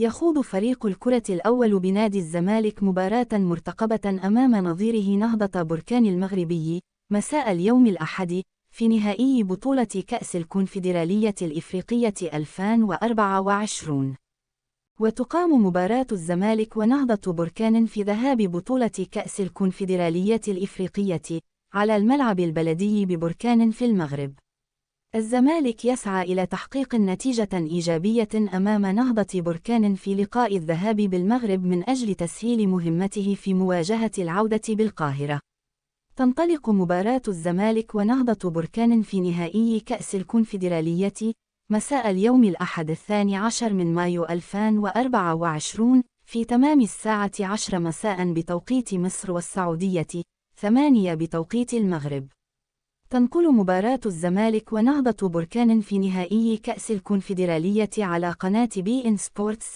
يخوض فريق الكرة الأول بنادي الزمالك مباراة مرتقبة أمام نظيره نهضة بركان المغربي مساء اليوم الأحد في نهائي بطولة كأس الكونفدرالية الإفريقية 2024. وتقام مباراة الزمالك ونهضة بركان في ذهاب بطولة كأس الكونفدرالية الإفريقية على الملعب البلدي ببركان في المغرب. الزمالك يسعى إلى تحقيق نتيجة إيجابية أمام نهضة بركان في لقاء الذهاب بالمغرب من أجل تسهيل مهمته في مواجهة العودة بالقاهرة. تنطلق مباراة الزمالك ونهضة بركان في نهائي كأس الكونفدرالية مساء اليوم الأحد 12 من مايو 2024 في تمام 10:10 مساء بتوقيت مصر والسعودية، 8 بتوقيت المغرب. تنقل مباراة الزمالك ونهضة بركان في نهائي كأس الكونفدرالية على قناة بي إن سبورتس